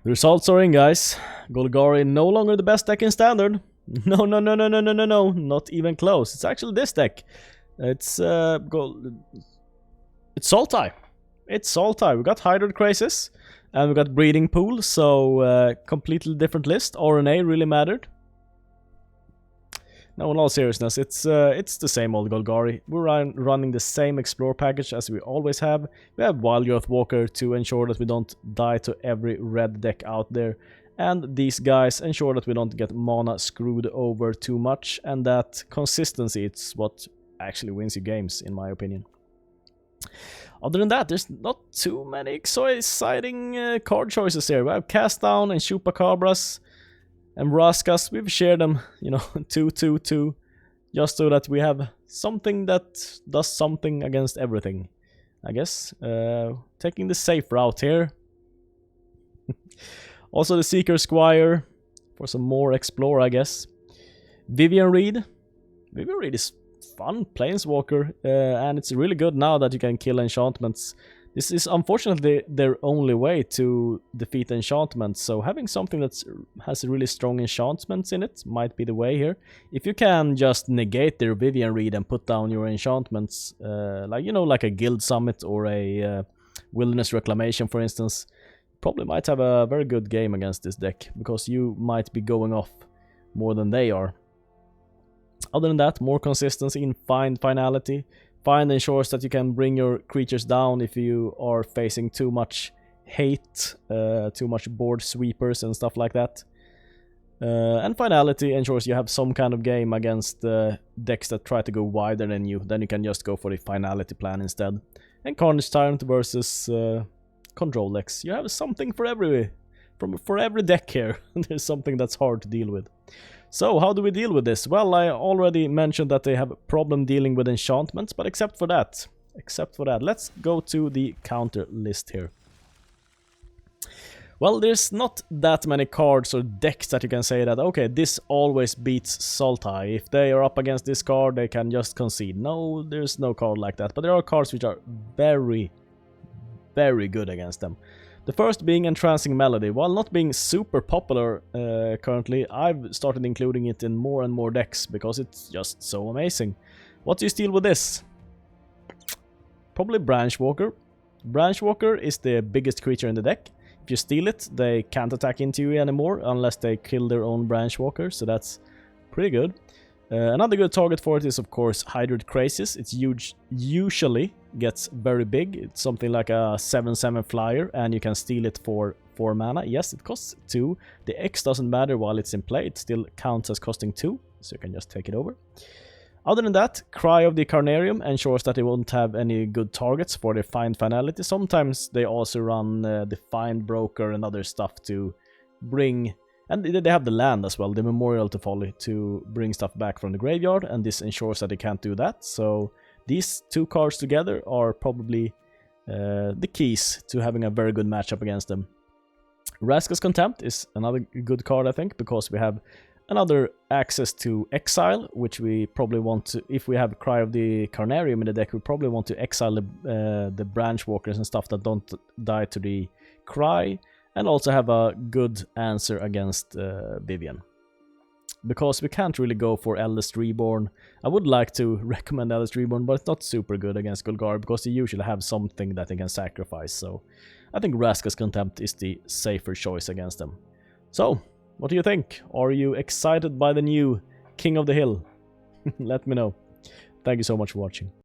The results are in, guys. Golgari no longer the best deck in Standard. No, not even close. It's actually this deck. It's Sultai. It's Sultai. We got Hydroid Krasis, and we got Breeding Pool, so completely different list. RNA really mattered. No, in all seriousness, it's the same old Golgari. We're running the same Explore package as we always have. We have Wildgrowth Walker to ensure that we don't die to every red deck out there. And these guys ensure that we don't get mana screwed over too much. And that consistency, it's what actually wins you games, in my opinion. Other than that, there's not too many exciting card choices here. We have Cast Down and Chupacabras. And Vraskas, we've shared them, you know, 2-2-2, just so that we have something that does something against everything, I guess. Taking the safe route here. Also the Seekers Squire, for some more Explore, I guess. Vivien Reid. Vivien Reid is fun Planeswalker, and it's really good now that you can kill enchantments. This is unfortunately their only way to defeat enchantments, so having something that has really strong enchantments in it might be the way here. If you can just negate their Vivien Reid and put down your enchantments, like, you know, like a Guild Summit or a Wilderness Reclamation, for instance, probably might have a very good game against this deck, because you might be going off more than they are. Other than that, more consistency in Finality. Find ensures that you can bring your creatures down if you are facing too much hate, too much board sweepers and stuff like that. And Finality ensures you have some kind of game against decks that try to go wider than you. Then you can just go for the Finality plan instead. And Carnage Tyrant versus control decks. You have something for every deck here. There's something that's hard to deal with. So, how do we deal with this? Well, I already mentioned that they have a problem dealing with enchantments, but except for that, let's go to the counter list here. Well, there's not that many cards or decks that you can say that, okay, this always beats Sultai. If they are up against this card, they can just concede. No, there's no card like that, but there are cards which are very, very good against them. The first being Entrancing Melody. While not being super popular currently, I've started including it in more and more decks because it's just so amazing. What do you steal with this? Probably Branchwalker. Branchwalker is the biggest creature in the deck. If you steal it, they can't attack into you anymore unless they kill their own Branchwalker, so that's pretty good. Another good target for it is, of course, Hydroid Krasis. It's usually gets very big. It's something like a 7/7 flyer, and you can steal it for 4 mana. Yes, it costs 2. The X doesn't matter while it's in play. It still counts as costing 2, so you can just take it over. Other than that, Cry of the Carnarium ensures that they won't have any good targets for their Finality. Sometimes they also run the Find Broker and other stuff to bring... And they have the land as well, the Memorial to Folly, to bring stuff back from the graveyard, and this ensures that they can't do that. So these two cards together are probably the keys to having a very good matchup against them. Vraska's Contempt is another good card, I think, because we have another access to exile, which we probably want to... If we have Cry of the Carnarium in the deck, we probably want to exile the Branchwalkers and stuff that don't die to the Cry, and also have a good answer against Vivien. Because we can't really go for Eldest Reborn. I would like to recommend Eldest Reborn, but it's not super good against Golgari, because they usually have something that they can sacrifice, so I think Vraska's Contempt is the safer choice against them. So, what do you think? Are you excited by the new King of the Hill? Let me know. Thank you so much for watching.